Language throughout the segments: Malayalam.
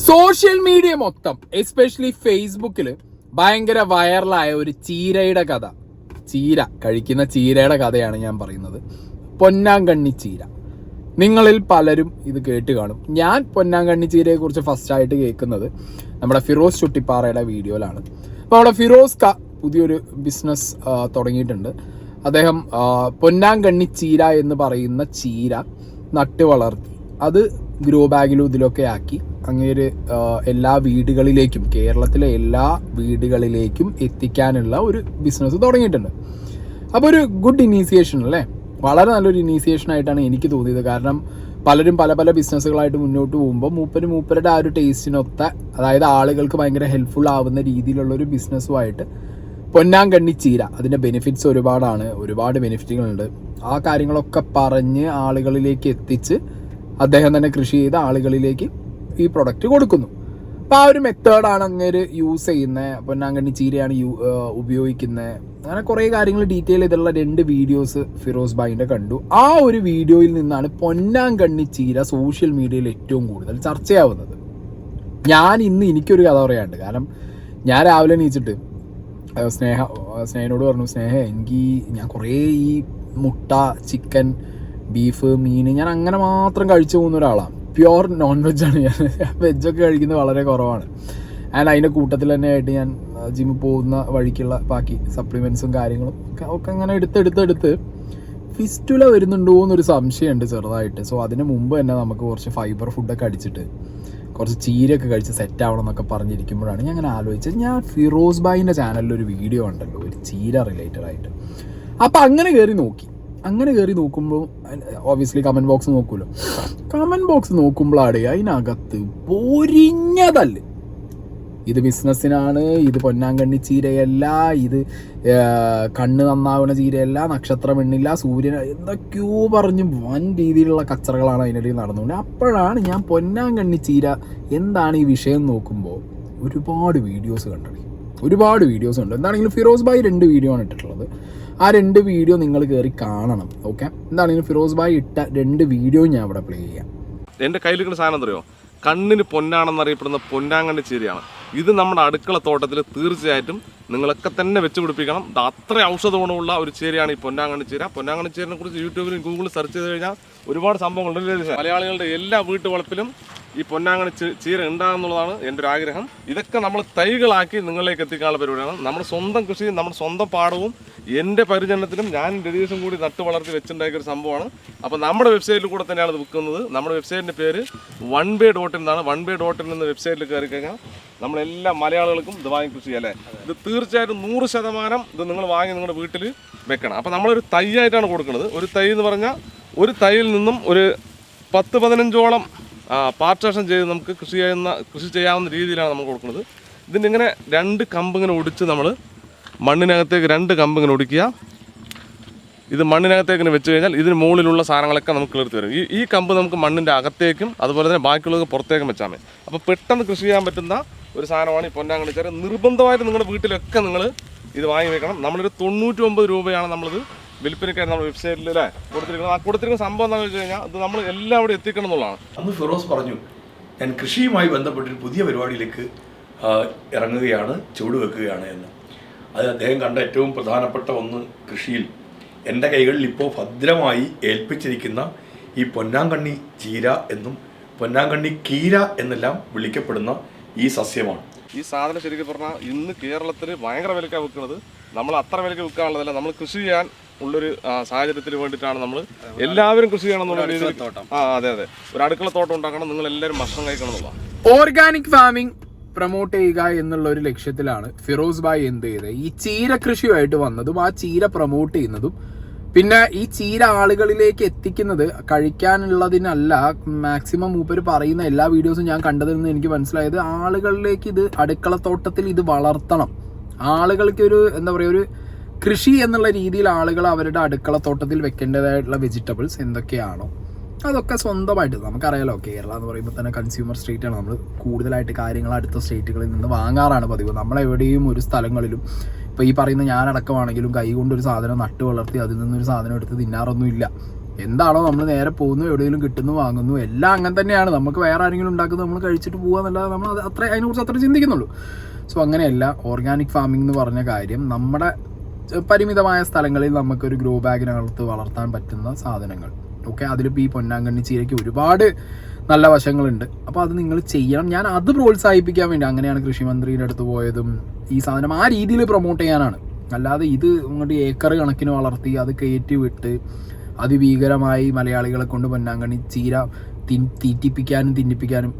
സോഷ്യൽ മീഡിയ മൊത്തം എസ്പെഷ്യലി ഫേസ്ബുക്കിൽ ഭയങ്കര വൈറലായ ഒരു ചീരയുടെ കഥ. ചീര കഴിക്കുന്ന ചീരയുടെ കഥയാണ് ഞാൻ പറയുന്നത്. പൊന്നാങ്കണ്ണി ചീര. നിങ്ങളിൽ പലരും ഇത് കേട്ട് കാണും. ഞാൻ പൊന്നാങ്കണ്ണി ചീരയെക്കുറിച്ച് ഫസ്റ്റായിട്ട് കേൾക്കുന്നത് നമ്മുടെ ഫിറോസ് ചുട്ടിപ്പാറയുടെ വീഡിയോയിലാണ്. അപ്പോൾ അവിടെ ഫിറോസ് പുതിയൊരു ബിസിനസ് തുടങ്ങിയിട്ടുണ്ട്. അദ്ദേഹം പൊന്നാങ്കണ്ണി ചീര എന്ന് പറയുന്ന ചീര നട്ട് വളർത്തി അത് ഗ്രോ ബാഗിലും ഇതിലൊക്കെ ആക്കി അങ്ങേര് എല്ലാ വീടുകളിലേക്കും, കേരളത്തിലെ എല്ലാ വീടുകളിലേക്കും എത്തിക്കാനുള്ള ഒരു ബിസിനസ് തുടങ്ങിയിട്ടുണ്ട്. അപ്പോൾ ഒരു ഗുഡ് ഇനീസിയേഷൻ അല്ലേ, വളരെ നല്ലൊരു ഇനീസിയേഷൻ ആയിട്ടാണ് എനിക്ക് തോന്നിയത്. കാരണം പലരും പല പല ബിസിനസ്സുകളായിട്ട് മുന്നോട്ട് പോകുമ്പോൾ മൂപ്പരുടെ ആ ഒരു ടേസ്റ്റിനൊത്ത, അതായത് ആളുകൾക്ക് ഭയങ്കര ഹെൽപ്ഫുൾ ആവുന്ന രീതിയിലുള്ളൊരു ബിസിനസ്സുമായിട്ട് പൊന്നാങ്കണ്ണി ചീര, അതിൻ്റെ ബെനിഫിറ്റ്സ് ഒരുപാട് ബെനിഫിറ്റുകളുണ്ട്. ആ കാര്യങ്ങളൊക്കെ പറഞ്ഞ് ആളുകളിലേക്ക് എത്തിച്ച് അദ്ദേഹം തന്നെ കൃഷി ചെയ്ത് ആളുകളിലേക്ക് ഈ പ്രൊഡക്റ്റ് കൊടുക്കുന്നു. അപ്പോൾ ആ ഒരു മെത്തേഡാണ് അങ്ങേര് യൂസ് ചെയ്യുന്നത്. പൊന്നാങ്കണ്ണി ചീരയാണ് ഉപയോഗിക്കുന്നത്. അങ്ങനെ കുറേ കാര്യങ്ങൾ ഡീറ്റെയിൽ ചെയ്തുള്ള 2 വീഡിയോസ് ഫിറോസ് ഭായിൻ്റെ കണ്ടു. ആ ഒരു വീഡിയോയിൽ നിന്നാണ് പൊന്നാങ്കണ്ണി ചീര സോഷ്യൽ മീഡിയയിൽ ഏറ്റവും കൂടുതൽ ചർച്ചയാവുന്നത്. എനിക്കൊരു കഥ പറയാനുണ്ട്. കാരണം ഞാൻ രാവിലെ എണീച്ചിട്ട് സ്നേഹനോട് പറഞ്ഞു, ഞാൻ കുറേ ഈ മുട്ട, ചിക്കൻ, ബീഫ്, മീൻ ഞാൻ അങ്ങനെ മാത്രം കഴിച്ചു പോകുന്ന ഒരാളാണ്. പ്യുവർ നോൺ വെജാണ് ഞാൻ. വെജൊക്കെ കഴിക്കുന്നത് വളരെ കുറവാണ്. ആൻഡ് അതിൻ്റെ കൂട്ടത്തിൽ തന്നെ ആയിട്ട് ഞാൻ ജിമ്മിൽ പോകുന്ന വഴിക്കുള്ള ബാക്കി സപ്ലിമെൻറ്റ്സും കാര്യങ്ങളും ഒക്കെ അങ്ങനെ എടുത്ത് ഫിസ്റ്റുല വരുന്നുണ്ടോ എന്നൊരു സംശയമുണ്ട് ചെറുതായിട്ട്. സോ അതിന് മുമ്പ് തന്നെ നമുക്ക് കുറച്ച് ഫൈബർ ഫുഡൊക്കെ അടിച്ചിട്ട് കുറച്ച് ചീരയൊക്കെ കഴിച്ച് സെറ്റ് ആവണം എന്നൊക്കെ പറഞ്ഞിരിക്കുമ്പോഴാണ് ഞാൻ അങ്ങനെ ആലോചിച്ചത്, ഞാൻ ഫിറോസ് ഭായിൻ്റെ ചാനലിൽ ഒരു വീഡിയോ ഉണ്ടല്ലോ ഒരു ചീര റിലേറ്റഡ് ആയിട്ട്. അപ്പം അങ്ങനെ കയറി നോക്കുമ്പോൾ ഓബിയസ്ലി കമൻറ്റ് ബോക്സ് നോക്കുമല്ലോ. കമൻറ്റ് ബോക്സ് നോക്കുമ്പോഴാണ് അതിനകത്ത് പൊരിഞ്ഞതല്ലേ, ഇത് ബിസിനസ്സിനാണ്, ഇത് പൊന്നാങ്കണ്ണി ചീരയല്ല, ഇത് കണ്ണ് നന്നാവുന്ന ചീരയല്ല, നക്ഷത്രം എണ്ണില്ല, സൂര്യൻ, എന്തൊക്കെയോ പറഞ്ഞ് വൻ രീതിയിലുള്ള കച്ചറകളാണ് അതിനിടയിൽ നടന്നുകൊണ്ട്. അപ്പോഴാണ് ഞാൻ പൊന്നാങ്കണ്ണി ചീര എന്താണ് ഈ വിഷയം നോക്കുമ്പോൾ ഒരുപാട് വീഡിയോസ് കണ്ടത്. എന്താണെങ്കിലും ഫിറോസ് ഭായി 2 വീഡിയോ ആണ് ഇട്ടിട്ടുള്ളത്. ആ 2 വീഡിയോ നിങ്ങൾ കയറി കാണണം. ഓക്കെ, എന്താണെങ്കിലും ഫിറോസ് ഭായി ഇട്ട 2 വീഡിയോ ഞാൻ ഇവിടെ പ്ലേ ചെയ്യാം. എൻ്റെ കയ്യിലിരിക്കുന്ന സാധനം എന്തറിയോ, കണ്ണിന് പൊന്നാണെന്നറിയപ്പെടുന്ന പൊന്നാങ്കണ്ണി ചീരയാണ്. ഇത് നമ്മുടെ അടുക്കള തോട്ടത്തിൽ തീർച്ചയായിട്ടും നിങ്ങളൊക്കെ തന്നെ വെച്ച് പിടിപ്പിക്കണം. അത്ര ഔഷധ ഗുണമുള്ള ഒരു ചീരയാണ് ഈ പൊന്നാങ്കണ്ണി ചീര. പൊന്നാങ്കണ്ണി ചീരനെ കുറിച്ച് യൂട്യൂബിലും ഗൂഗിളിൽ സെർച്ച് ചെയ്ത് കഴിഞ്ഞാൽ ഒരുപാട് സംഭവങ്ങളുണ്ട്. മലയാളികളുടെ എല്ലാ വീട്ടുവളപ്പിലും ഈ പൊന്നാങ്കണ്ണി ചീര ഉണ്ടാകുന്നുള്ളതാണ് എൻ്റെ ഒരു ആഗ്രഹം. ഇതൊക്കെ നമ്മൾ തൈകളാക്കി നിങ്ങളിലേക്ക് എത്തിക്കാനുള്ള പരിപാടിയാണ്. നമ്മുടെ സ്വന്തം കൃഷിയും നമ്മുടെ സ്വന്തം പാടവും എൻ്റെ പരിചരണത്തിലും ഞാൻ രതീഷും കൂടി നട്ട് വളർത്തി വെച്ചുണ്ടാക്കിയ ഒരു സംഭവമാണ്. അപ്പോൾ നമ്മുടെ വെബ്സൈറ്റിൽ കൂടെ തന്നെയാണ് ഇത് വിൽക്കുന്നത്. നമ്മുടെ വെബ്സൈറ്റിൻ്റെ പേര് onebay.in എന്നാണ്. onebay.in എന്ന വെബ്സൈറ്റിൽ കയറി കഴിഞ്ഞാൽ നമ്മളെല്ലാ മലയാളികൾക്കും ഇത് വാങ്ങി കൃഷി ചെയ്യാം അല്ലേ. ഇത് തീർച്ചയായിട്ടും 100% ഇത് നിങ്ങൾ വാങ്ങി നിങ്ങളുടെ വീട്ടിൽ വെക്കണം. അപ്പോൾ നമ്മളൊരു തൈയായിട്ടാണ് കൊടുക്കുന്നത്. ഒരു തൈ എന്ന് പറഞ്ഞാൽ ഒരു തൈയിൽ നിന്നും ഒരു 10-15ഓളം പാർട്ടേഷൻ ചെയ്ത് നമുക്ക് കൃഷി ചെയ്യാവുന്ന രീതിയിലാണ് നമ്മൾ കൊടുക്കുന്നത്. ഇതിൻ്റെ ഇങ്ങനെ 2 കമ്പ് ഇങ്ങനെ ഒടിച്ച് നമ്മൾ മണ്ണിനകത്തേക്ക് 2 കമ്പ് ഇങ്ങനെ ഒടിക്കുക. ഇത് മണ്ണിനകത്തേക്ക് ഇങ്ങനെ വെച്ച് കഴിഞ്ഞാൽ ഇതിന് മുകളിലുള്ള സാധനങ്ങളൊക്കെ നമുക്ക് കിളിർത്ത് വരും. ഈ കമ്പ് നമുക്ക് മണ്ണിൻ്റെ അകത്തേക്കും അതുപോലെ തന്നെ ബാക്കിയുള്ളത് പുറത്തേക്കും വെച്ചാൽ മതി. അപ്പോൾ പെട്ടെന്ന് കൃഷി ചെയ്യാൻ പറ്റുന്ന ഒരു സാധനമാണ് ഈ പൊന്നാങ്കണ്ണി ചീര. നിർബന്ധമായിട്ട് നിങ്ങളുടെ വീട്ടിലൊക്കെ നിങ്ങൾ ഇത് വാങ്ങി വെക്കണം. നമ്മളൊരു 99 രൂപയാണ് നമ്മളിത് വിൽപ്പനക്കായി നമ്മുടെ വെബ്സൈറ്റിൽ അല്ലേ കൊടുത്തിരിക്കുന്ന സംഭവം എന്താണെന്ന് വെച്ച് കഴിഞ്ഞാൽ അത് നമ്മൾ എല്ലാവരും എത്തിക്കണം എന്നുള്ളതാണ്. അന്ന് ഫിറോസ് പറഞ്ഞു, ഞാൻ കൃഷിയുമായി ബന്ധപ്പെട്ടൊരു പുതിയ പരിപാടിയിലേക്ക് ഇറങ്ങുകയാണ്, ചുവടുവെക്കുകയാണ് എന്ന്. അത് അദ്ദേഹം കണ്ട ഏറ്റവും പ്രധാനപ്പെട്ട ഒന്ന് കൃഷിയിൽ എൻ്റെ കൈകളിൽ ഇപ്പോൾ ഭദ്രമായി ഏൽപ്പിച്ചിരിക്കുന്ന ഈ പൊന്നാങ്കണ്ണി ചീര എന്നും പൊന്നാങ്കണ്ണി കീര എന്നെല്ലാം വിളിക്കപ്പെടുന്ന ഈ സസ്യമാണ്. ഈ സാധനം ശരിക്കും പറഞ്ഞാൽ ഇന്ന് കേരളത്തിൽ ഭയങ്കര വിലക്കാണ് വിൽക്കുന്നത്. നമ്മൾ അത്ര വിലക്ക് വിൽക്കാനുള്ളതല്ല, നമ്മൾ കൃഷി ചെയ്യാൻ ഉള്ളൊരു സാഹചര്യത്തിന് വേണ്ടിയിട്ടാണ് നമ്മൾ എല്ലാവരും കൃഷി ചെയ്യണം എന്നുള്ള രീതിയിൽ. അതെ, ഒരു അടുക്കള തോട്ടം ഉണ്ടാക്കണം, നിങ്ങൾ എല്ലാവരും ഭക്ഷണം കഴിക്കണം എന്നുള്ളതാണ്. ഓർഗാനിക് ഫാമിംഗ് പ്രൊമോട്ട് ചെയ്യുക എന്നുള്ള ഒരു ലക്ഷ്യത്തിലാണ് ഫിറോസ് ഭായ് എന്ത് ചെയ്തത്, ഈ ചീര കൃഷിയുമായിട്ട് വന്നതും ആ ചീര പ്രൊമോട്ട് ചെയ്യുന്നതും. പിന്നെ ഈ ചീര ആളുകളിലേക്ക് എത്തിക്കുന്നത് കഴിക്കാനുള്ളതിനല്ല. മാക്സിമം മൂപ്പര് പറയുന്ന എല്ലാ വീഡിയോസും ഞാൻ കണ്ടതിൽ നിന്ന് എനിക്ക് മനസ്സിലായത്, ആളുകളിലേക്ക് ഇത് അടുക്കളത്തോട്ടത്തിൽ ഇത് വളർത്തണം. ആളുകൾക്ക് ഒരു എന്താ പറയുക, ഒരു കൃഷി എന്നുള്ള രീതിയിൽ ആളുകൾ അവരുടെ അടുക്കളത്തോട്ടത്തിൽ വെക്കേണ്ടതായിട്ടുള്ള വെജിറ്റബിൾസ് എന്തൊക്കെയാണോ അതൊക്കെ സ്വന്തമായിട്ട്, നമുക്കറിയാലോ കേരള എന്ന് പറയുമ്പോൾ തന്നെ കൺസ്യൂമർ സ്റ്റേറ്റാണ്. നമ്മൾ കൂടുതലായിട്ട് കാര്യങ്ങൾ അടുത്ത സ്റ്റേറ്റുകളിൽ നിന്ന് വാങ്ങാറാണ് പതിവ്. നമ്മളെവിടെയും ഒരു സ്ഥലങ്ങളിലും ഇപ്പോൾ ഈ പറയുന്ന ഞാനടക്കമാണെങ്കിലും കൈ കൊണ്ടൊരു സാധനം നട്ട് വളർത്തി അതിൽ നിന്നൊരു സാധനം എടുത്ത് തിന്നാറൊന്നുമില്ല. എന്താണോ നമ്മൾ നേരെ പോകുന്നു, എവിടെയെങ്കിലും കിട്ടുന്നു, വാങ്ങുന്നു, എല്ലാം അങ്ങനെ തന്നെയാണ്. നമുക്ക് വേറെ ആരെങ്കിലും ഉണ്ടാക്കുന്നത് നമ്മൾ കഴിച്ചിട്ട് പോകാന്നല്ലാതെ നമ്മൾ അത് അതിനെക്കുറിച്ച് അത്ര ചിന്തിക്കുന്നുള്ളൂ. സോ അങ്ങനെയല്ല. ഓർഗാനിക് ഫാമിംഗ് എന്ന് പറഞ്ഞ കാര്യം നമ്മുടെ പരിമിതമായ സ്ഥലങ്ങളിൽ നമുക്കൊരു ഗ്രോ ബാഗിനകത്ത് വളർത്താൻ പറ്റുന്ന സാധനങ്ങൾ. ഓക്കെ, അതിലിപ്പോൾ ഈ പൊന്നാങ്കണ്ണി ചീരയ്ക്ക് ഒരുപാട് നല്ല വശങ്ങളുണ്ട്. അപ്പോൾ അത് നിങ്ങൾ ചെയ്യണം. ഞാൻ അത് പ്രോത്സാഹിപ്പിക്കാൻ വേണ്ടി അങ്ങനെയാണ് കൃഷിമന്ത്രിയുടെ അടുത്ത് പോയതും. ഈ സാധനം ആ രീതിയിൽ പ്രൊമോട്ട് ചെയ്യാനാണ്. അല്ലാതെ ഇത് ഇങ്ങോട്ട് ഏക്കർ കണക്കിന് വളർത്തി അത് കയറ്റി വിട്ട് അതിഭീകരമായി മലയാളികളെ കൊണ്ട് പൊന്നാങ്കണ്ണി ചീര തീറ്റിപ്പിക്കാനും തിന്നിപ്പിക്കാനും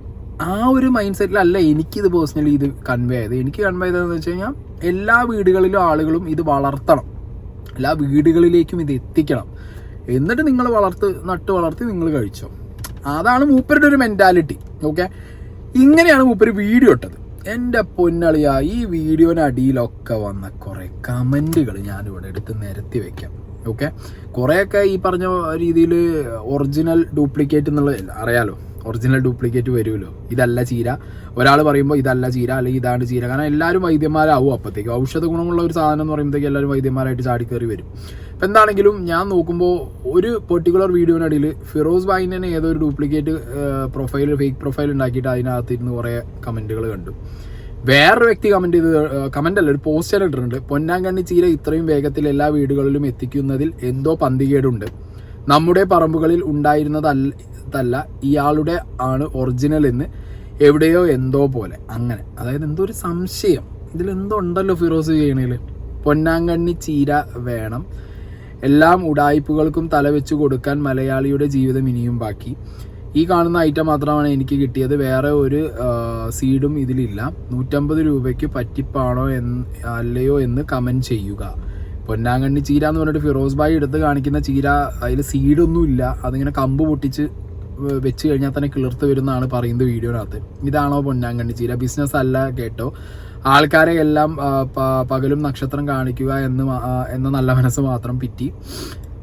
ആ ഒരു മൈൻഡ് സെറ്റിലല്ല എനിക്കിത് പേഴ്സണലി ഇത് കൺവേ ആയത്. എനിക്ക് കൺവേ ചെയ്തതെന്ന് വെച്ച് കഴിഞ്ഞാൽ എല്ലാ വീടുകളിലും ആളുകളും ഇത് വളർത്തണം, എല്ലാ വീടുകളിലേക്കും ഇത് എത്തിക്കണം. എന്നിട്ട് നിങ്ങൾ നട്ട് വളർത്തി നിങ്ങൾ കഴിച്ചോ. അതാണ് മൂപ്പരുടെ ഒരു മെൻറ്റാലിറ്റി. ഓക്കെ, ഇങ്ങനെയാണ് മൂപ്പര് വീഡിയോ ഇട്ടത്. എൻ്റെ പൊന്നളിയാ, ഈ വീഡിയോന് അടിയിലൊക്കെ വന്ന കുറേ കമൻറ്റുകൾ ഞാനിവിടെ എടുത്ത് നിരത്തി വെക്കാം. ഓക്കെ, കുറേയൊക്കെ ഈ പറഞ്ഞ രീതിയിൽ ഒറിജിനൽ ഡ്യൂപ്ലിക്കേറ്റ് എന്നുള്ളത് അറിയാലോ. ഒറിജിനൽ ഡ്യൂപ്ലിക്കേറ്റ് വരുമല്ലോ. ഇതല്ല ചീര, ഒരാൾ പറയുമ്പോൾ ഇതല്ല ചീര അല്ലെങ്കിൽ ഇതാണ് ചീര. കാരണം എല്ലാവരും വൈദ്യന്മാരാവും. അപ്പോഴത്തേക്ക് ഔഷധ ഗുണമുള്ള ഒരു സാധനം എന്ന് പറയുമ്പോഴത്തേക്ക് എല്ലാവരും വൈദ്യന്മാരായിട്ട് ചാടിക്കയറി വരും. അപ്പം എന്താണെങ്കിലും ഞാൻ നോക്കുമ്പോൾ ഒരു പെർട്ടിക്കുലർ വീഡിയോനിടയിൽ ഫിറോസ് ഭായിനെ ഏതോ ഒരു ഡ്യൂപ്ലിക്കേറ്റ് പ്രൊഫൈൽ, ഫേക്ക് പ്രൊഫൈൽ ഉണ്ടാക്കിയിട്ട് അതിനകത്തിരുന്ന് കുറേ കമൻറ്റുകൾ കണ്ടു. വേറൊരു വ്യക്തി കമൻ്റ് ഒരു പോസ്റ്റർ ഇട്ടിട്ടുണ്ട്. പൊന്നാങ്കണ്ണി ചീര ഇത്രയും വേഗത്തിൽ എല്ലാ വീടുകളിലും എത്തിക്കുന്നതിൽ എന്തോ പന്തികേടുണ്ട്. നമ്മുടെ പറമ്പുകളിൽ ഉണ്ടായിരുന്നതല്ല, ഇയാളുടെ ആണ് ഒറിജിനൽ എന്ന് എവിടെയോ എന്തോ പോലെ. അങ്ങനെ, അതായത് എന്തോ ഒരു സംശയം ഇതിലെന്തോ ഉണ്ടല്ലോ ഫിറോസ് ചെയ്യണേൽ. പൊന്നാങ്കണ്ണി ചീര വേണം, എല്ലാം ഉടായ്പകൾക്കും തലവെച്ച് കൊടുക്കാൻ മലയാളിയുടെ ജീവിതം ഇനിയും ബാക്കി. ഈ കാണുന്ന ഐറ്റം മാത്രമാണ് എനിക്ക് കിട്ടിയത്, വേറെ ഒരു സീഡും ഇതിലില്ല. 150 രൂപയ്ക്ക് പറ്റിപ്പാണോ അല്ലയോ എന്ന് കമൻറ്റ് ചെയ്യുക. പൊന്നാങ്കണ്ണി ചീര എന്ന് പറഞ്ഞിട്ട് ഫിറോസ് ഭായി എടുത്ത് കാണിക്കുന്ന ചീര, അതിൽ സീഡൊന്നും ഇല്ല. അതിങ്ങനെ കമ്പ് പൊട്ടിച്ച് വെച്ച് കഴിഞ്ഞാൽ തന്നെ കിളിർത്ത് വരുന്നതാണ് പറയുന്നത് വീഡിയോനകത്ത്. ഇതാണോ പൊന്നാങ്കണ്ണി ചീര? ബിസിനസ് അല്ല കേട്ടോ. ആൾക്കാരെ എല്ലാം പകലും നക്ഷത്രം കാണിക്കുക എന്ന നല്ല മനസ്സ് മാത്രം പിറ്റി.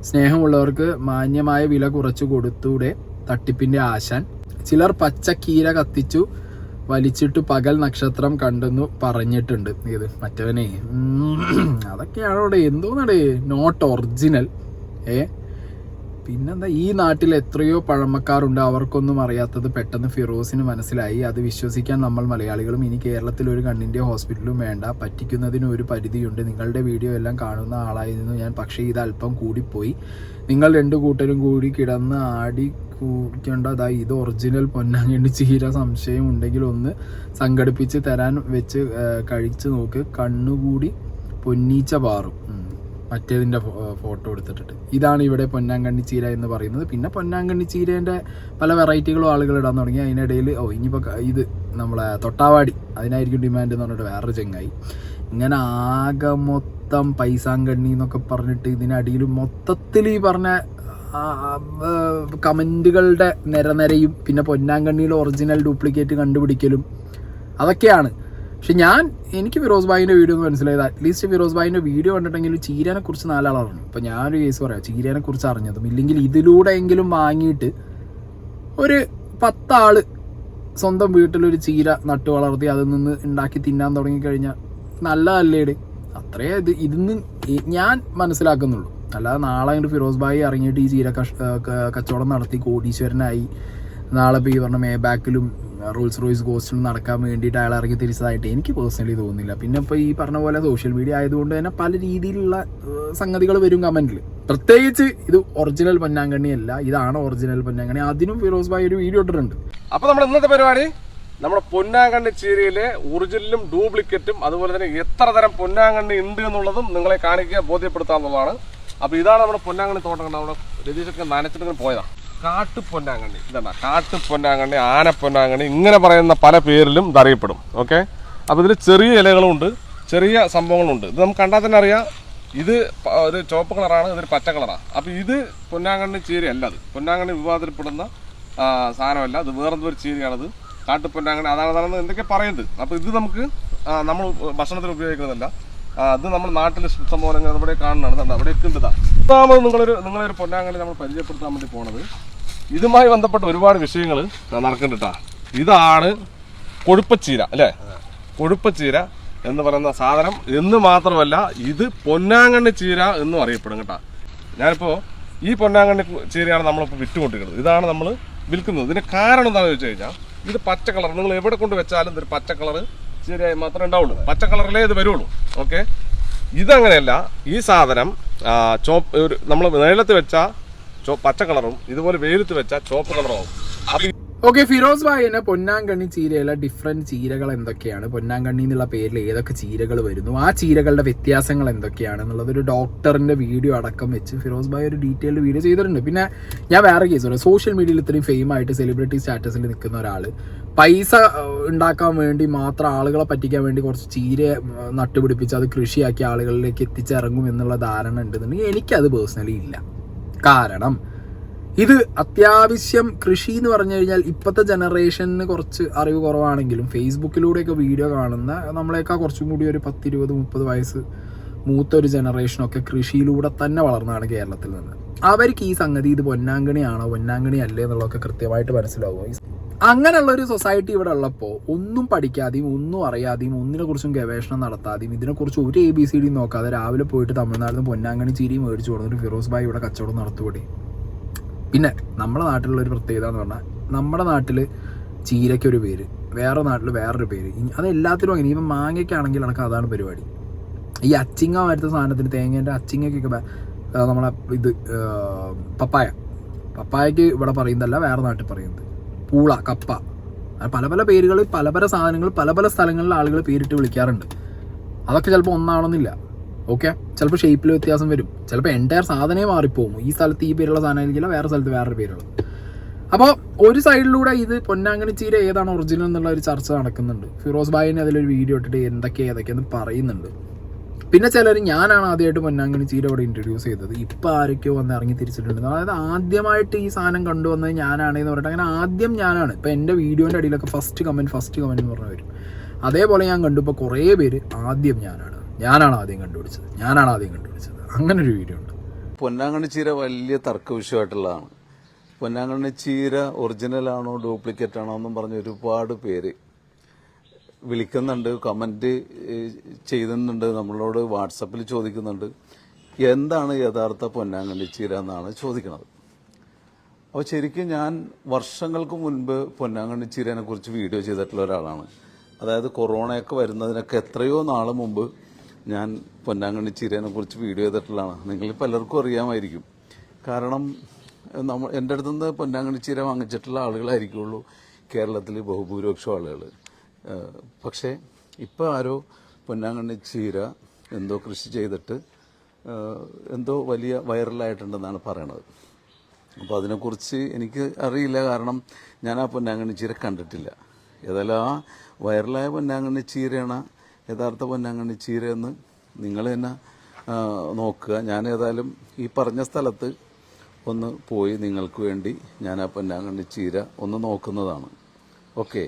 സ്നേഹമുള്ളവർക്ക് മാന്യമായ വില കുറച്ച് കൊടുത്തൂടെ തട്ടിപ്പിൻ്റെ ആശാൻ. ചിലർ പച്ചക്കീര കത്തിച്ചു വലിച്ചിട്ട് പകൽ നക്ഷത്രം കണ്ടെന്നു പറഞ്ഞിട്ടുണ്ട്. ഇത് മറ്റവനെ അതൊക്കെയാണോ എന്തോന്നടേ നോട്ട് ഒറിജിനൽ. പിന്നെന്താ, ഈ നാട്ടിൽ എത്രയോ പഴമക്കാരുണ്ട്, അവർക്കൊന്നും അറിയാത്തത് പെട്ടെന്ന് ഫിറോസിന് മനസ്സിലായി. അത് വിശ്വസിക്കാൻ നമ്മൾ മലയാളികളും. ഇനി കേരളത്തിൽ ഒരു കണ്ണിൻ്റെ ഹോസ്പിറ്റലും വേണ്ട. പറ്റിക്കുന്നതിന് ഒരു പരിധിയുണ്ട്. നിങ്ങളുടെ വീഡിയോ എല്ലാം കാണുന്ന ആളായിരുന്നു ഞാൻ, പക്ഷേ ഇത് അല്പം കൂടിപ്പോയി. നിങ്ങൾ 2 കൂട്ടരും കൂടി കിടന്ന് ആടി കൂടിക്കേണ്ടതാ. ഇത് ഒറിജിനൽ പൊന്നാങ്കണ്ണി ചീര. സംശയം ഉണ്ടെങ്കിൽ ഒന്ന് സംഘടിപ്പിച്ച് തരാൻ വെച്ച് കഴിച്ച് നോക്ക്. കണ്ണുകൂടി പൊന്നീച്ച പാറും. മറ്റേതിൻ്റെ ഫോട്ടോ എടുത്തിട്ടിട്ട്. ഇതാണ് ഇവിടെ പൊന്നാങ്കണ്ണി ചീര എന്ന് പറയുന്നത്. പിന്നെ പൊന്നാങ്കണ്ണി ചീരേൻ്റെ പല വെറൈറ്റികളും ആളുകൾ ഇടാൻ തുടങ്ങി. അതിനിടയിൽ ഇനിയിപ്പോൾ ഇത് നമ്മളെ തൊട്ടാവാടി, അതിനായിരിക്കും ഡിമാൻഡ് എന്ന് പറഞ്ഞിട്ട് വേറൊരു ചെങ്ങായി. ഇങ്ങനെ ആകെ മൊത്തം പൈസാങ്കണ്ണി എന്നൊക്കെ പറഞ്ഞിട്ട് ഇതിനടിയിൽ മൊത്തത്തിൽ ഈ പറഞ്ഞ കമൻറ്റുകളുടെ നിരയും പിന്നെ പൊന്നാങ്കണ്ണിയുടെ ഒറിജിനൽ ഡ്യൂപ്ലിക്കേറ്റ് കണ്ടുപിടിക്കലും അതൊക്കെയാണ്. പക്ഷെ എനിക്ക് ഫിറോസ് ഭായിൻ്റെ വീഡിയോ ഒന്ന് മനസ്സിലായത്, അറ്റ്ലീസ്റ്റ് ഫിറോസ് ഭായിൻ്റെ വീഡിയോ കണ്ടിട്ടെങ്കിലും ചീരനെ കുറിച്ച് 4 ആൾ അറിഞ്ഞു. ഇപ്പം ഞാനൊരു കേസ് പറയാം, ചീരനെ കുറിച്ച് അറിഞ്ഞതും ഇല്ലെങ്കിൽ ഇതിലൂടെയെങ്കിലും വാങ്ങിയിട്ട് ഒരു 10 ആൾ സ്വന്തം വീട്ടിലൊരു ചീര നട്ടു വളർത്തി അതിൽ നിന്ന് ഉണ്ടാക്കി തിന്നാൻ തുടങ്ങിക്കഴിഞ്ഞാൽ നല്ലതല്ലേട്. അത്രേ ഇതിന്ന് ഞാൻ മനസ്സിലാക്കുന്നുള്ളൂ. അല്ലാതെ നാളെ അങ്ങോട്ട് ഫിറോസ് ഭായി ഇറങ്ങിയിട്ട് ഈ ചീര കച്ചവടം നടത്തി കോടീശ്വരനായി നാളെ ഇപ്പോൾ ഈ പറഞ്ഞ മേബാക്കിലും റോൾസ് റോയ്സ് ഗോസ്റ്റിലും നടക്കാൻ വേണ്ടിയിട്ട് അയാൾ ഇറങ്ങി തിരിച്ചതായിട്ട് എനിക്ക് പേഴ്സണലി തോന്നുന്നില്ല. പിന്നെ ഇപ്പോൾ ഈ പറഞ്ഞ പോലെ സോഷ്യൽ മീഡിയ ആയതുകൊണ്ട് തന്നെ പല രീതിയിലുള്ള സംഗതികൾ വരും കമൻറ്റിൽ. പ്രത്യേകിച്ച് ഇത് ഒറിജിനൽ പൊന്നാങ്കണ്ണി അല്ല, ഇതാണ് ഒറിജിനൽ പൊന്നാങ്കണ്ണി. അതിനും ഫിറോസ് ഭായി ഒരു വീഡിയോ ഇട്ടിട്ടുണ്ട്. അപ്പോൾ നമ്മുടെ ഇന്നത്തെ പരിപാടി നമ്മുടെ പൊന്നാങ്കണ്ണി ചീരയിലെ ഒറിജിനലും ഡ്യൂപ്ലിക്കേറ്റും അതുപോലെ തന്നെ എത്ര തരം പൊന്നാങ്കണ്ണി ഉണ്ട് എന്നുള്ളതും നിങ്ങളെ കാണിക്കുക, ബോധ്യപ്പെടുത്താന്നുള്ളതാണ്. അപ്പോൾ ഇതാണ് നമ്മുടെ പൊന്നാങ്കണ്ണി തോട്ടം. നമ്മുടെ രതീഷൊക്കെ നനച്ചിട്ട് പോയതാണ്. കാട്ടുപൊന്നാങ്കണ്ണി, ഇതാണ് കാട്ടുപൊന്നാങ്കണ്ണി, ആനപ്പൊന്നാങ്കണ്ണി, ഇങ്ങനെ പറയുന്ന പല പേരിലും ഇത് അറിയപ്പെടും. ഓക്കെ, അപ്പോൾ ഇതിൽ ചെറിയ ഇലകളും ഉണ്ട്, ചെറിയ സംഭവങ്ങളുണ്ട്. ഇത് നമുക്ക് കണ്ടാൽ തന്നെ അറിയാം. ഇത് ഒരു ചുവപ്പ് കളറാണ്, ഇതൊരു പച്ച കളറാണ്. അപ്പോൾ ഇത് പൊന്നാങ്കണ്ണി ചീരയല്ല, അത് പൊന്നാങ്കണ്ണി വിവാദത്തിൽപ്പെടുന്ന സാധനമല്ല. ഇത് വേറെന്തോ ഒരു ചീരയാണത്, കാട്ടുപൊന്നാങ്കണ്ണി. അതാണ് എന്തൊക്കെ പറയുന്നത്. അപ്പോൾ ഇത് നമുക്ക് നമ്മൾ ഭക്ഷണത്തിൽ ഉപയോഗിക്കുന്നതല്ല, അത് നമ്മുടെ നാട്ടിൽ സംഭവം ഇവിടെ കാണുന്നതാണ്. അവിടെയൊക്കെ ഉണ്ട്. ഇതാകുമ്പോൾ നിങ്ങളൊരു പൊന്നാങ്കണ്ണി നമ്മൾ പരിചയപ്പെടുത്താൻ വേണ്ടി പോണത്. ഇതുമായി ബന്ധപ്പെട്ട ഒരുപാട് വിഷയങ്ങൾ നടക്കുന്നുണ്ട്. ഇതാണ് കൊഴുപ്പച്ചീര അല്ലേ? കൊഴുപ്പച്ചീര എന്ന് പറയുന്ന സാധനം എന്ന് മാത്രമല്ല ഇത് പൊന്നാങ്കണ്ണി ചീര എന്നും അറിയപ്പെടും കേട്ടോ. ഞാനിപ്പോൾ ഈ പൊന്നാങ്കണ്ണി ചീരയാണ് നമ്മളിപ്പോൾ വിറ്റുകൊണ്ടിരിക്കുന്നത്. ഇതാണ് നമ്മൾ വിൽക്കുന്നത്. ഇതിന് കാരണം എന്താണെന്ന് വെച്ച് കഴിഞ്ഞാൽ ഇത് പച്ച കളർ, നിങ്ങൾ എവിടെ കൊണ്ട് വെച്ചാലും ഇതൊരു പച്ച കളർ ചീരയായി മാത്രമേ ഉണ്ടാവുള്ളൂ. പച്ച കളറിലേ ഇത് വരുള്ളൂ. ഓക്കെ, ഇതങ്ങനെയല്ല. ഈ സാധനം ചോപ്പ്, ഒരു നമ്മൾ നേരത്ത് വെച്ചാൽ പച്ച കളറും ഇതുപോലെ വെയിലത്ത് വെച്ചാൽ ചോപ്പ് കളറും ആവും. അപ്പം ഓക്കെ, ഫിറോസ് ഭായിനെ പൊന്നാങ്കണ്ണി ചീരയിലെ ഡിഫറെന്റ് ചീരകൾ എന്തൊക്കെയാണ്, പൊന്നാങ്കണ്ണി എന്നുള്ള പേരിൽ ഏതൊക്കെ ചീരകൾ വരുന്നു, ആ ചീരകളുടെ വ്യത്യാസങ്ങൾ എന്തൊക്കെയാണ് എന്നുള്ളത് ഒരു ഡോക്ടറിന്റെ വീഡിയോ അടക്കം വെച്ച് ഫിറോസ് ഭായ് ഒരു ഡീറ്റെയിൽഡ് വീഡിയോ ചെയ്തിട്ടുണ്ട്. പിന്നെ ഞാൻ വേറെ കേസ് പറയാം, സോഷ്യൽ മീഡിയയിൽ ഇത്രയും ഫെയിം ആയിട്ട് സെലിബ്രിറ്റി സ്റ്റാറ്റസിൽ നിൽക്കുന്ന ഒരാൾ പൈസ ഉണ്ടാക്കാൻ വേണ്ടി മാത്രം, ആളുകളെ പറ്റിക്കാൻ വേണ്ടി കുറച്ച് ചീര നട്ടുപിടിപ്പിച്ച് അത് കൃഷിയാക്കി ആളുകളിലേക്ക് എത്തിച്ചിറങ്ങും എന്നുള്ള ധാരണ ഉണ്ടെന്നുണ്ടെങ്കിൽ എനിക്കത് പേഴ്സണലി ഇല്ല. കാരണം ഇത് അത്യാവശ്യം കൃഷി എന്ന് പറഞ്ഞു കഴിഞ്ഞാൽ ഇപ്പോഴത്തെ ജനറേഷന് കുറച്ച് അറിവ് കുറവാണെങ്കിലും ഫേസ്ബുക്കിലൂടെയൊക്കെ വീഡിയോ കാണുന്ന നമ്മളെക്കാൾ കുറച്ചും കൂടി ഒരു 10, 20, 30 വയസ്സ് മൂത്ത ഒരു ജനറേഷനൊക്കെ കൃഷിയിലൂടെ തന്നെ വളർന്നതാണ് കേരളത്തിൽ നിന്ന്. അവർക്ക് ഈ സംഗതി ഇത് പൊന്നാങ്കണിയാണോ പൊന്നാങ്കണി അല്ലേ എന്നുള്ളതൊക്കെ കൃത്യമായിട്ട് മനസ്സിലാവും. അങ്ങനെയുള്ളൊരു സൊസൈറ്റി ഇവിടെ ഉള്ളപ്പോൾ ഒന്നും പഠിക്കാതെയും ഒന്നും അറിയാതെയും ഒന്നിനെക്കുറിച്ചും ഗവേഷണം നടത്താതെയും ഇതിനെക്കുറിച്ച് ഒരു ABCD നോക്കാതെ രാവിലെ പോയിട്ട് തമിഴ്നാട്ടിൽ നിന്ന് പൊന്നാങ്കണി ചീരി മേടിച്ചു കൊടുത്തിട്ട് ഫിറോസ് ഭായ് ഇവിടെ കച്ചവടം നടത്തുകൂടി. പിന്നെ നമ്മുടെ നാട്ടിലുള്ളൊരു പ്രത്യേകത എന്ന് പറഞ്ഞാൽ നമ്മുടെ നാട്ടിൽ ചീരയ്ക്കൊരു പേര്, വേറെ നാട്ടിൽ വേറൊരു പേര്, അത് എല്ലാത്തിലും അങ്ങനെ. ഇപ്പം മാങ്ങയ്ക്കാണെങ്കിൽ അടക്കം അതാണ് പരിപാടി. ഈ അച്ചിങ്ങ വരുന്ന സാധനത്തിന്, തേങ്ങേൻ്റെ അച്ചിങ്ങയ്ക്കൊക്കെ നമ്മളെ ഇത് പപ്പായക്ക് ഇവിടെ പറയുന്നതല്ല, വേറെ നാട്ടിൽ പറയുന്നത് പൂള, കപ്പ, പല പല പേരുകൾ, പല പല സാധനങ്ങൾ പല പല സ്ഥലങ്ങളിൽ ആളുകൾ പേരിട്ട് വിളിക്കാറുണ്ട്. അതൊക്കെ ചിലപ്പോൾ ഒന്നാവണമെന്നില്ല. ഓക്കെ, ചിലപ്പോൾ ഷേപ്പിൽ വ്യത്യാസം വരും, ചിലപ്പോൾ എൻ്റയർ സാധനമേ മാറിപ്പോകും. ഈ സ്ഥലത്ത് ഈ പേരുള്ള സാധനം ആയിരിക്കില്ല, വേറെ സ്ഥലത്ത് വേറൊരു പേരുള്ളത്. അപ്പോൾ ഒരു സൈഡിലൂടെ ഇത് പൊന്നാങ്കണ്ണി ചീര ഏതാണ് ഒറിജിനൽ എന്നുള്ള ഒരു ചർച്ച നടക്കുന്നുണ്ട്. ഫിറോസ് ഭായിനെ അതിലൊരു വീഡിയോ ഇട്ടിട്ട് ഏതൊക്കെയെന്ന് പറയുന്നുണ്ട്. പിന്നെ ചിലർ ഞാനാണ് ആദ്യമായിട്ട് പൊന്നാങ്കണ്ണി ചീര ഇവിടെ ഇൻട്രൊഡ്യൂസ് ചെയ്തത്, ഇപ്പോൾ ആരൊക്കെയോ വന്ന് ഇറങ്ങി തിരിച്ചിട്ടുണ്ട്. അതായത് ആദ്യമായിട്ട് ഈ സാധനം കണ്ടുവന്നത് ഞാനാണെന്ന് പറഞ്ഞിട്ട് അങ്ങനെ ആദ്യം ഞാനാണ്. ഇപ്പോൾ എൻ്റെ വീഡിയോൻ്റെ അടിയിലൊക്കെ ഫസ്റ്റ് കമൻറ്റ് എന്ന് പറഞ്ഞ് വരും. അതേപോലെ ഞാൻ കണ്ടു ഇപ്പോൾ കുറേ പേര് ആദ്യം ഞാനാണ് ആദ്യം കണ്ടുപിടിച്ചത് അങ്ങനെ ഒരു വീഡിയോ ഉണ്ട്. പൊന്നാങ്കണ്ണി ചീര വലിയ തർക്ക വിഷയമായിട്ടുള്ളതാണ്. പൊന്നാങ്കണ്ണി ചീര ഒറിജിനൽ ആണോ ഡ്യൂപ്ലിക്കേറ്റ് ആണോ എന്നും പറഞ്ഞ് ഒരുപാട് പേര് വിളിക്കുന്നുണ്ട്, കമന്റ് ചെയ്യുന്നുണ്ട്, നമ്മളോട് വാട്സപ്പിൽ ചോദിക്കുന്നുണ്ട് എന്താണ് യഥാർത്ഥ പൊന്നാങ്കണ്ണി ചീര എന്നാണ് ചോദിക്കുന്നത്. അപ്പോൾ ശരിക്കും ഞാൻ വർഷങ്ങൾക്ക് മുൻപ് പൊന്നാങ്കണ്ണി ചീരനെ കുറിച്ച് വീഡിയോ ചെയ്തിട്ടുള്ള ഒരാളാണ്. അതായത് കൊറോണയൊക്കെ വരുന്നതിനൊക്കെ എത്രയോ നാൾ മുമ്പ് ഞാൻ പൊന്നാങ്കണ്ണി ചീരനെ കുറിച്ച് വീഡിയോ ചെയ്തിട്ടുള്ളതാണ്. നിങ്ങൾ പലർക്കും അറിയാമായിരിക്കും. കാരണം എൻ്റെ അടുത്ത് നിന്ന് പൊന്നാങ്കണ്ണി ചീര വാങ്ങിച്ചിട്ടുള്ള ആളുകളായിരിക്കുള്ളൂ കേരളത്തിൽ ബഹുഭൂരിപക്ഷം ആളുകൾ. പക്ഷേ ഇപ്പോൾ ആരോ പൊന്നാങ്കണ്ണി ചീര എന്തോ കൃഷി ചെയ്തിട്ട് എന്തോ വലിയ വൈറലായിട്ടുണ്ടെന്നാണ് പറയണത്. അപ്പോൾ അതിനെക്കുറിച്ച് എനിക്ക് അറിയില്ല, കാരണം ഞാൻ ആ പൊന്നാങ്കണ്ണി ചീര കണ്ടിട്ടില്ല. ഏതായാലും ആ വൈറലായ പൊന്നാങ്കണ്ണി ചീരയാണ് യഥാർത്ഥ പൊന്നാങ്കണ്ണി ചീര എന്ന് നിങ്ങൾ തന്നെ നോക്കുക. ഞാൻ ഏതായാലും ഈ പറഞ്ഞ സ്ഥലത്ത് ഒന്ന് പോയി നിങ്ങൾക്ക് വേണ്ടി ഞാൻ ആ പൊന്നാങ്കണ്ണി ചീര ഒന്ന് നോക്കുന്നതാണ്. ഓക്കെ,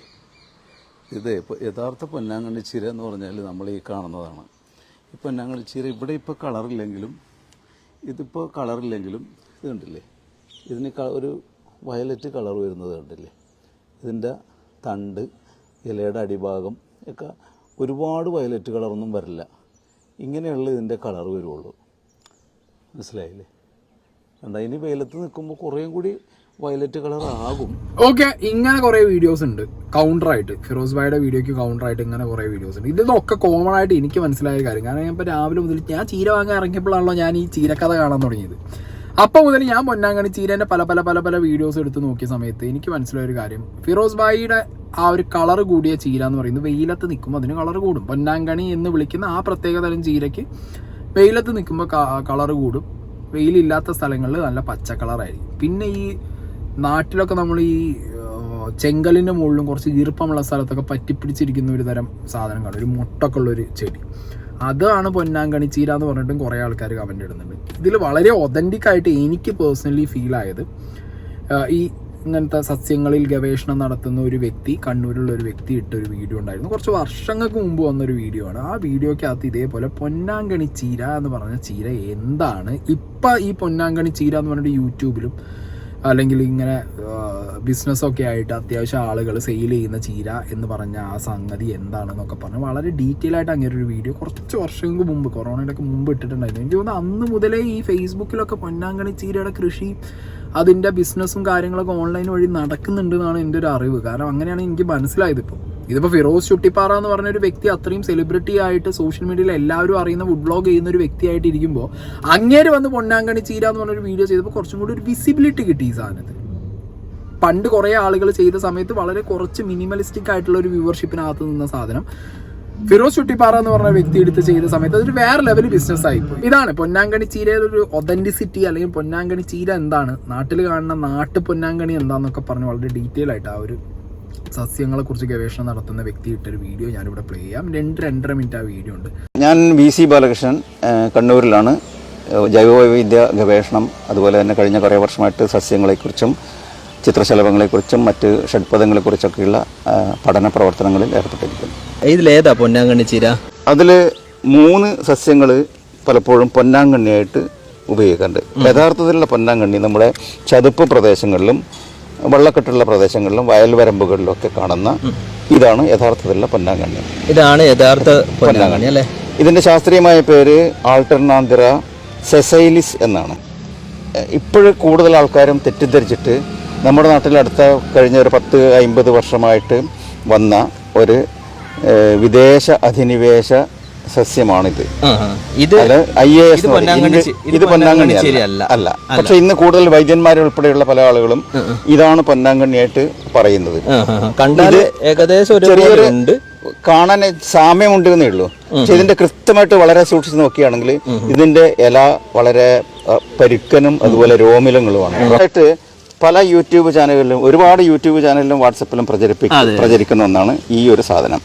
ഇത് യഥാർത്ഥ പൊന്നാങ്കണ്ണി ചീര എന്ന് പറഞ്ഞാൽ നമ്മൾ ഈ കാണുന്നതാണ്. ഈ പൊന്നാങ്കണ്ണി ചീര ഇവിടെ ഇപ്പോൾ കളറില്ലെങ്കിലും ഇത് കണ്ടില്ലേ, ഇതിന് ഒരു വയലറ്റ് കളർ വരുന്നത് കണ്ടില്ലേ, ഇതിൻ്റെ തണ്ട്, ഇലയുടെ അടിഭാഗം ഒക്കെ ഒരുപാട് വയലറ്റ് കളറൊന്നും വരില്ല. ഇങ്ങനെയുള്ള ഇതിൻ്റെ കളർ വരുള്ളൂ. മനസ്സിലായില്ലേ? എന്താ, ഇനി വെയിലത്ത് നിൽക്കുമ്പോൾ കുറേയും കൂടി വയലറ്റ് കളർ ആകും. ഓക്കെ, ഇങ്ങനെ കുറേ വീഡിയോസ് ഉണ്ട് കൗണ്ടറായിട്ട്, ഫിറോസ് ഭായിയുടെ വീഡിയോയ്ക്ക് കൗണ്ടറായിട്ട് ഇങ്ങനെ കുറേ വീഡിയോസ് ഉണ്ട്. ഇതൊക്കെ കോമൺ ആയിട്ട് എനിക്ക് മനസ്സിലായ കാര്യം. കാരണം ഞാൻ ഇപ്പോൾ രാവിലെ മുതൽ ഞാൻ ചീര വാങ്ങാൻ ഇറങ്ങിയപ്പോഴാണല്ലോ ഞാൻ ഈ ചീരക്കഥ കാണാൻ തുടങ്ങിയത്. അപ്പോൾ മുതൽ ഞാൻ പൊന്നാങ്കണ്ണി ചീരേൻ്റെ പല വീഡിയോസ് എടുത്ത് നോക്കിയ സമയത്ത് എനിക്ക് മനസ്സിലായൊരു കാര്യം, ഫിറോസ് ഭായിയുടെ ആ ഒരു കളർ കൂടിയ ചീര എന്ന് പറയുന്നത് വെയിലത്ത് നിൽക്കുമ്പോൾ അതിന് കളർ കൂടും. പൊന്നാങ്കണ്ണി എന്ന് വിളിക്കുന്ന ആ പ്രത്യേക തരം ചീരയ്ക്ക് വെയിലത്ത് നിൽക്കുമ്പോൾ കളർ കൂടും, വെയിലില്ലാത്ത സ്ഥലങ്ങളിൽ നല്ല പച്ച കളറായിരിക്കും. പിന്നെ ഈ നാട്ടിലൊക്കെ നമ്മൾ ഈ ചെങ്കലിൻ്റെ മുകളിലും കുറച്ച് ഈർപ്പമുള്ള സ്ഥലത്തൊക്കെ പറ്റിപ്പിടിച്ചിരിക്കുന്ന ഒരു തരം സാധനം കാണും, ഒരു മുട്ടൊക്കെ ഉള്ളൊരു ചെടി. അതാണ് പൊന്നാങ്കണ്ണി ചീര എന്ന് പറഞ്ഞിട്ടും കുറേ ആൾക്കാർ കമൻ്റ് ഇടുന്നുണ്ട്. ഇതിൽ വളരെ ഒതൻറ്റിക് ആയിട്ട് എനിക്ക് പേഴ്സണലി ഫീൽ ആയത്, ഈ ഇങ്ങനത്തെ സസ്യങ്ങളിൽ ഗവേഷണം നടത്തുന്ന ഒരു വ്യക്തി, കണ്ണൂരിലുള്ള ഒരു വ്യക്തി ഇട്ടൊരു വീഡിയോ ഉണ്ടായിരുന്നു. കുറച്ച് വർഷങ്ങൾക്ക് മുമ്പ് വന്നൊരു വീഡിയോ ആണ്. ആ വീഡിയോക്കകത്ത് ഇതേപോലെ പൊന്നാങ്കണ്ണി ചീര എന്ന് പറഞ്ഞ ചീര എന്താണ്, ഇപ്പം ഈ പൊന്നാങ്കണ്ണി ചീര എന്ന് പറഞ്ഞിട്ട് യൂട്യൂബിലും അല്ലെങ്കിൽ ഇങ്ങനെ ബിസിനസ്സൊക്കെ ആയിട്ട് അത്യാവശ്യം ആളുകൾ സെയിൽ ചെയ്യുന്ന ചീര എന്ന് പറഞ്ഞ ആ സംഗതി എന്താണെന്നൊക്കെ പറഞ്ഞ് വളരെ ഡീറ്റെയിൽ ആയിട്ട് അങ്ങനെ ഒരു വീഡിയോ കുറച്ച് വർഷങ്ങൾക്ക് മുമ്പ്, കൊറോണയുടെ ഒക്കെ മുമ്പ് ഇട്ടിട്ടുണ്ടായിരുന്നു. എനിക്ക് തോന്നുന്നു അന്ന് മുതലേ ഈ ഫേസ്ബുക്കിലൊക്കെ പൊന്നാങ്കണ്ണി ചീരയുടെ കൃഷി, അതിൻ്റെ ബിസിനസ്സും കാര്യങ്ങളൊക്കെ ഓൺലൈൻ വഴി നടക്കുന്നുണ്ട് എന്നാണ് എൻ്റെ ഒരു അറിവ്. കാരണം അങ്ങനെയാണ് എനിക്ക് മനസ്സിലായത്. ഇതിപ്പോൾ ഫിറോസ് ചുട്ടിപ്പാറ എന്ന് പറഞ്ഞൊരു വ്യക്തി അത്രയും സെലിബ്രിറ്റി ആയിട്ട് സോഷ്യൽ മീഡിയയിൽ എല്ലാവരും അറിയുന്ന ഫുഡ് വ്ളോഗ് ചെയ്യുന്ന ഒരു വ്യക്തിയായിട്ട് ഇരിക്കുമ്പോൾ അങ്ങേര് വന്ന് പൊന്നാങ്കണ്ണി ചീര എന്ന് പറഞ്ഞൊരു വീഡിയോ ചെയ്തപ്പോൾ കുറച്ചും കൂടി ഒരു വിസിബിലിറ്റി കിട്ടി ഈ സാധനത്തിന്. പണ്ട് കുറേ ആളുകൾ ചെയ്ത സമയത്ത് വളരെ കുറച്ച് മിനിമലിസ്റ്റിക് ആയിട്ടുള്ള ഒരു വ്യൂവർഷിപ്പിനകത്ത് നിന്ന സാധനം ഫിറോസ് ചുട്ടിപ്പാറ എന്ന് പറഞ്ഞ വ്യക്തി എടുത്ത് ചെയ്ത സമയത്ത് അതൊരു വേറെ ലെവൽ ബിസിനസ് ആയിപ്പോയി. ഇതാണ് പൊന്നാങ്കണ്ണി ചീരയുടെ ഒരു ഒതന്റിസിറ്റി, അല്ലെങ്കിൽ പൊന്നാങ്കണ്ണി ചീര എന്താണ്, നാട്ടിൽ കാണുന്ന നാട്ടു പൊന്നാങ്കണ്ണി എന്താണെന്നൊക്കെ പറഞ്ഞ് വളരെ ഡീറ്റെയിൽ ആയിട്ട് ആ ഒരു സസ്യങ്ങളെ കുറിച്ച് ഗവേഷണം നടത്തുന്ന വ്യക്തി ഇട്ടൊരു വീഡിയോ ഞാനിവിടെ പ്ലേ ചെയ്യാം. 2-2.5 മിനിറ്റ് ആ വീഡിയോ ഉണ്ട്. ഞാൻ VC ബാലകൃഷ്ണൻ, കണ്ണൂരിലാണ്. ജൈവവൈവിധ്യ ഗവേഷണം, അതുപോലെ തന്നെ കഴിഞ്ഞ കുറേ വർഷമായിട്ട് സസ്യങ്ങളെക്കുറിച്ചും ചിത്രശലഭങ്ങളെക്കുറിച്ചും മറ്റ് ഷഡ്പദങ്ങളെക്കുറിച്ചൊക്കെയുള്ള പഠന പ്രവർത്തനങ്ങളിൽ ഏർപ്പെട്ടിരിക്കുന്നു. ഇതിലേതാ പൊന്നാങ്കണ്ണി ചീര? അതിൽ 3 സസ്യങ്ങൾ പലപ്പോഴും പൊന്നാങ്കണ്ണിയായിട്ട് ഉപയോഗിക്കാറുണ്ട്. യഥാർത്ഥത്തിലുള്ള പൊന്നാങ്കണ്ണി നമ്മുടെ ചതുപ്പ് പ്രദേശങ്ങളിലും വെള്ളക്കെട്ടുള്ള പ്രദേശങ്ങളിലും വയൽവരമ്പുകളിലും ഒക്കെ കാണുന്ന ഇതാണ് യഥാർത്ഥത്തിലുള്ള പൊന്നാങ്കണ്ണി. ഇതാണ് യഥാർത്ഥ പൊന്നാങ്കണ്ണി അല്ലേ? ഇതിൻ്റെ ശാസ്ത്രീയമായ പേര് ആൾട്ടർനാന്തിറ സെസൈലിസ് എന്നാണ്. ഇപ്പോഴും കൂടുതൽ ആൾക്കാരും തെറ്റിദ്ധരിച്ചിട്ട് നമ്മുടെ നാട്ടിൽ കഴിഞ്ഞ ഒരു 10-50 വർഷമായിട്ട് വന്ന ഒരു വിദേശ അധിനിവേശ സസ്യമാണിത്. ഇത് പൊന്നാങ്കണ്ണി അല്ല. പക്ഷെ ഇന്ന് കൂടുതൽ വൈദ്യന്മാരുൾപ്പെടെയുള്ള പല ആളുകളും ഇതാണ് പൊന്നാങ്കണ്ണിയായിട്ട് പറയുന്നത്. ചെറിയൊരു കാണാൻ സാമ്യമുണ്ട് എന്നേ ഉള്ളൂ. പക്ഷെ ഇതിന്റെ കൃത്യമായിട്ട് വളരെ സൂക്ഷിച്ച് നോക്കുകയാണെങ്കിൽ ഇതിന്റെ ഇല വളരെ പരുക്കനും അതുപോലെ രോമിലങ്ങളുമാണ്. പല യൂട്യൂബ് ചാനലുകളിലും, ഒരുപാട് യൂട്യൂബ് ചാനലിലും വാട്സപ്പിലും പ്രചരിക്കുന്ന ഒന്നാണ് ഈ ഒരു സാധനം.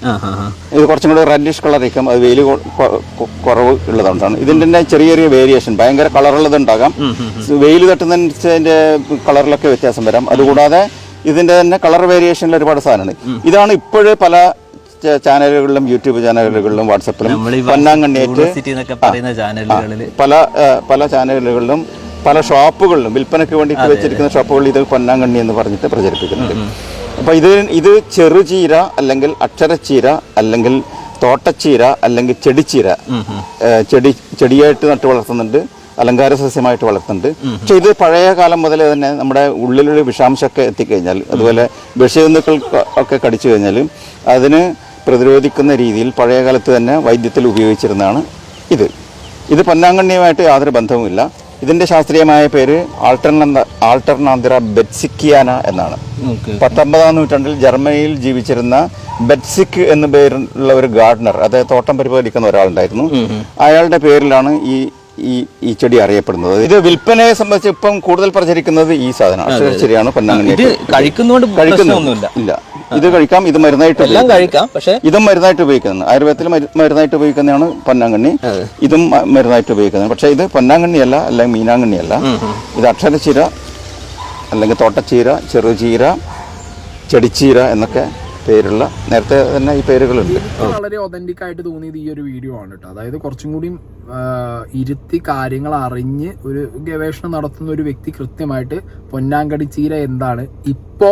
ഇത് കുറച്ചും കൂടെ റെഡിഷ് കളറിക്കും, അത് വെയിൽ കുറവ് ഉള്ളതുകൊണ്ടാണ്. ഇതിൻ്റെ ചെറിയ വേരിയേഷൻ, ഭയങ്കര കളറുള്ളതുണ്ടാകാം, വെയിൽ തട്ടുന്നതിൻ്റെ കളറിലൊക്കെ വ്യത്യാസം വരാം. അതുകൂടാതെ ഇതിൻ്റെ തന്നെ കളർ വേരിയേഷനിൽ ഒരുപാട് സാധനമാണ്. ഇതാണ് ഇപ്പോഴും പല ചാനലുകളിലും യൂട്യൂബ് ചാനലുകളിലും വാട്സപ്പിലും പൊന്നാങ്കണ്ണിയായിട്ട് പല ചാനലുകളിലും പല ഷോപ്പുകളിലും വിൽപ്പനയ്ക്ക് വേണ്ടിയിട്ട് വെച്ചിരിക്കുന്ന ഷോപ്പുകളിൽ ഇത് പൊന്നാങ്കണ്ണി എന്ന് പറഞ്ഞിട്ട് പ്രചരിപ്പിക്കുന്നുണ്ട്. അപ്പോൾ ഇത് ചെറുചീര, അല്ലെങ്കിൽ അക്ഷരച്ചീര, അല്ലെങ്കിൽ തോട്ടച്ചീര, അല്ലെങ്കിൽ ചെടിയായിട്ട് നട്ടു വളർത്തുന്നുണ്ട്, അലങ്കാര സസ്യമായിട്ട് വളർത്തുന്നുണ്ട്. പക്ഷെ ഇത് പഴയ കാലം മുതലേ തന്നെ നമ്മുടെ ഉള്ളിലൊരു വിഷാംശമൊക്കെ എത്തിക്കഴിഞ്ഞാൽ, അതുപോലെ വിഷജന്തുക്കൾ ഒക്കെ കടിച്ചു കഴിഞ്ഞാൽ അതിന് പ്രതിരോധിക്കുന്ന രീതിയിൽ പഴയ കാലത്ത് തന്നെ വൈദ്യത്തിൽ ഉപയോഗിച്ചിരുന്നതാണ് ഇത് പൊന്നാങ്കണ്ണിയുമായിട്ട് യാതൊരു ബന്ധവുമില്ല. ഇതിന്റെ ശാസ്ത്രീയമായ പേര് ആൾട്ടർനാന്തിറ ബെറ്റ്സിക്കിയാന എന്നാണ്. 19-ാം നൂറ്റാണ്ടിൽ ജർമ്മനിയിൽ ജീവിച്ചിരുന്ന ബെറ്റ്സിക് എന്ന പേരുള്ള ഒരു ഗാർഡനർ, അതായത് തോട്ടം പരിപാലിക്കുന്ന ഒരാളുണ്ടായിരുന്നു. അയാളുടെ പേരിലാണ് ഈ ചെടി അറിയപ്പെടുന്നത്. ഇത് വിൽപ്പനയെ സംബന്ധിച്ച് ഇപ്പം കൂടുതൽ പ്രചരിക്കുന്നത് ഈ സാധനം ശരിയാണ്. പൊന്നാങ്കണ്ണി ഇല്ല, ഇത് കഴിക്കാം, ഇത് മരുന്നായിട്ട് കഴിക്കാം. പക്ഷേ ഇതും മരുന്നായിട്ട് ഉപയോഗിക്കുന്നത്, ആയുർവേദത്തിൽ മരുന്നായിട്ട് ഉപയോഗിക്കുന്നതാണ് പൊന്നാങ്കണ്ണി. ഇതും മരുന്നായിട്ട് ഉപയോഗിക്കുന്നത്. പക്ഷെ ഇത് പൊന്നാങ്കണ്ണിയല്ല, അല്ലെങ്കിൽ മീനാങ്കണ്ണിയല്ല. ഇത് അക്ഷരച്ചീര, അല്ലെങ്കിൽ തോട്ടച്ചീര, ചെറുചീര, ചെടിച്ചീര എന്നൊക്കെ പേരുള്ള, നേരത്തെ തന്നെ ഈ പേരുകളുണ്ട്. വളരെ ഒതന്റിക് ആയിട്ട് തോന്നിയത് ഈ ഒരു വീഡിയോ ആണ് കേട്ടോ. അതായത് കുറച്ചും കൂടി ഇരുത്തി കാര്യങ്ങൾ അറിഞ്ഞ് ഒരു ഗവേഷണം നടത്തുന്ന ഒരു വ്യക്തി കൃത്യമായിട്ട് പൊന്നാങ്കണ്ണി ചീര എന്താണ്, ഇപ്പോ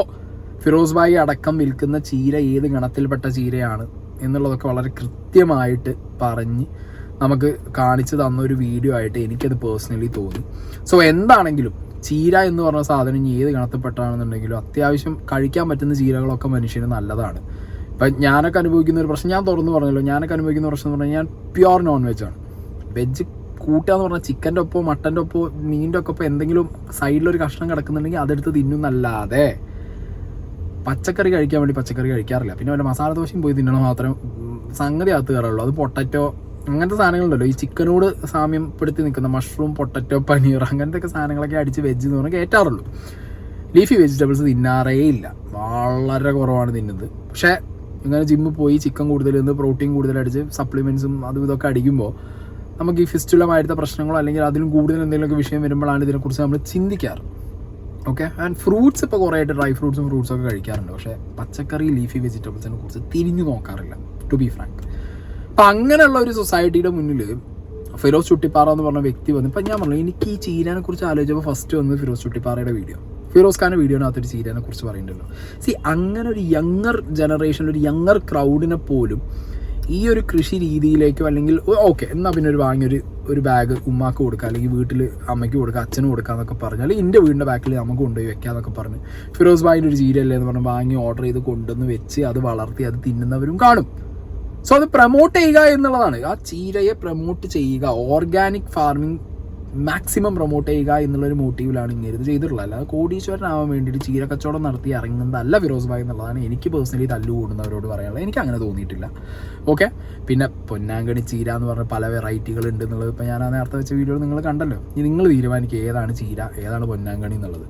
ഫിറോസ് ഭായി അടക്കം വിൽക്കുന്ന ചീര ഏത് ഗണത്തിൽപ്പെട്ട ചീരയാണ് എന്നുള്ളതൊക്കെ വളരെ കൃത്യമായിട്ട് പറഞ്ഞ് നമുക്ക് കാണിച്ചു തന്ന ഒരു വീഡിയോ ആയിട്ട് എനിക്കത് പേഴ്സണലി തോന്നി. സോ എന്താണെങ്കിലും ചീര എന്ന് പറഞ്ഞ സാധനം ഏത് ഗണത്തിൽപ്പെട്ടാണെന്നുണ്ടെങ്കിലും അത്യാവശ്യം കഴിക്കാൻ പറ്റുന്ന ചീരകളൊക്കെ മനുഷ്യന് നല്ലതാണ്. ഇപ്പം ഞാനൊക്കെ അനുഭവിക്കുന്ന ഒരു പ്രശ്നം ഞാൻ തുറന്നു പറഞ്ഞല്ലോ, ഞാനൊക്കെ അനുഭവിക്കുന്ന പ്രശ്നം എന്ന് പറഞ്ഞാൽ ഞാൻ പ്യുവർ നോൺ വെജാണ്. വെജ് കൂട്ടുക എന്ന് പറഞ്ഞാൽ ചിക്കൻ്റെ ഒപ്പോ മട്ടൻ്റെ ഒപ്പോ മീനിൻ്റെ ഒക്കെ ഒപ്പം എന്തെങ്കിലും സൈഡിലൊരു കഷ്ണം കിടക്കുന്നുണ്ടെങ്കിൽ അതെടുത്ത് തിന്നുന്നല്ലാതെ പച്ചക്കറി കഴിക്കാൻ വേണ്ടി പച്ചക്കറി കഴിക്കാറില്ല. പിന്നെ വല്ല മസാല ദോശയും പോയി തിന്നണം മാത്രമേ സംഗതി അകത്ത് കയറുള്ളൂ. അത് പൊട്ടറ്റോ അങ്ങനത്തെ സാധനങ്ങളുണ്ടല്ലോ, ഈ ചിക്കനോട് സാമ്യപ്പെടുത്തി നിൽക്കുന്ന മഷ്റൂം, പൊട്ടറ്റോ, പനീർ അങ്ങനത്തെ ഒക്കെ സാധനങ്ങളൊക്കെ അടിച്ച് വെജ് എന്ന് പറഞ്ഞാൽ കയറ്റാറുള്ളൂ. ലീഫി വെജിറ്റബിൾസ് തിന്നാറേ ഇല്ല, വളരെ കുറവാണ് തിന്നുന്നത്. പക്ഷേ ഇങ്ങനെ ജിമ്മിൽ പോയി ചിക്കൻ കൂടുതൽ നിന്ന് പ്രോട്ടീൻ കൂടുതൽ അടിച്ച് സപ്ലിമെൻറ്റ്സും അതും ഇതൊക്കെ അടിക്കുമ്പോൾ നമുക്ക് ഈ ഫിസ്റ്റുലമായിട്ട് പ്രശ്നങ്ങളോ അല്ലെങ്കിൽ അതിലും കൂടുതൽ എന്തെങ്കിലുമൊക്കെ വിഷയം വരുമ്പോഴാണ് ഇതിനെക്കുറിച്ച് നമ്മൾ ചിന്തിക്കാറ്. ഓക്കെ. ആൻഡ് ഫ്രൂട്ട്സ് ഇപ്പോൾ കുറേ ആയിട്ട് ഡ്രൈ ഫ്രൂട്ട്സും ഫ്രൂട്ട്സൊക്കെ കഴിക്കാറുണ്ട്. പക്ഷേ പച്ചക്കറി, ലീഫി വെജിറ്റബിൾസിനെ കുറിച്ച് തിരിഞ്ഞു നോക്കാറില്ല, ടു ബി ഫ്രാങ്ക്. അപ്പം അങ്ങനെയുള്ള ഒരു സൊസൈറ്റിയുടെ മുന്നിൽ ഫിറോസ് ചുട്ടിപ്പാറ എന്ന് പറഞ്ഞ വ്യക്തി വന്നു. ഇപ്പം ഞാൻ പറഞ്ഞു, എനിക്ക് ഈ ചീരനെ കുറിച്ച് ആലോചിച്ചപ്പോൾ ഫസ്റ്റ് വന്നത് ഫിറോസ് ചുട്ടിപ്പാറയുടെ വീഡിയോ. ഫിറോസ് ഖാൻ്റെ വീഡിയോനകത്തൊരു ചീരനെ കുറിച്ച് പറയുന്നുണ്ടല്ലോ. അങ്ങനെ ഒരു യങ്ങർ ജനറേഷൻ, ഒരു യങ്ങർ ക്രൗഡിനെ പോലും ഈ ഒരു കൃഷി രീതിയിലേക്കോ അല്ലെങ്കിൽ ഓക്കെ എന്നാൽ പിന്നെ ഒരു ബാഗ് ഉമ്മാക്ക് കൊടുക്കുക, അല്ലെങ്കിൽ വീട്ടിൽ അമ്മയ്ക്ക് കൊടുക്കുക, അച്ഛന് കൊടുക്കുക എന്നൊക്കെ പറഞ്ഞാൽ എൻ്റെ വീടിൻ്റെ ബാക്കിൽ നമുക്ക് കൊണ്ടുപോയി വെക്കുക എന്നൊക്കെ പറഞ്ഞ് ഫിറോസ് ഭായിൻ്റെ ഒരു ചീരയല്ലേ എന്ന് പറഞ്ഞ് വാങ്ങി ഓർഡർ ചെയ്ത് കൊണ്ടുവന്ന് വെച്ച് അത് വളർത്തി അത് തിന്നുന്നവരും കാണും. സോ അത് പ്രൊമോട്ട് ചെയ്യുക എന്നുള്ളതാണ്. ആ ചീരയെ പ്രൊമോട്ട് ചെയ്യുക, ഓർഗാനിക് ഫാർമിംഗ് മാക്സിമം പ്രൊമോട്ട് ചെയ്യുക എന്നുള്ളൊരു മോട്ടീവിലാണ് ഇങ്ങനെ ഇത് ചെയ്തിട്ടുള്ളത്. അല്ലാതെ കോടീശ്വരനാവാൻ വേണ്ടിയിട്ട് ചീര കച്ചവടം നടത്തി ഇറങ്ങുന്നതല്ല ഫിറോസ് ഭായ് എന്നുള്ളതാണ് എനിക്ക് പേഴ്സണലി തല്ലു കൂടുന്നവരോട് പറയാനുള്ളത്. എനിക്ക് അങ്ങനെ തോന്നിയിട്ടില്ല. ഓക്കെ, പിന്നെ പൊന്നാങ്കണ്ണി ചീര എന്ന് പറഞ്ഞ പല വെറൈറ്റികൾ ഉണ്ട് എന്നുള്ളത് ഇപ്പോൾ ഞാൻ ആ നേരത്തെ വെച്ച വീഡിയോ നിങ്ങൾ കണ്ടല്ലോ. ഇനി നിങ്ങൾ തീരുമാനിക്കുക ഏതാണ് ചീര ഏതാണ് പൊന്നാങ്കണ്ണി എന്നുള്ളത്.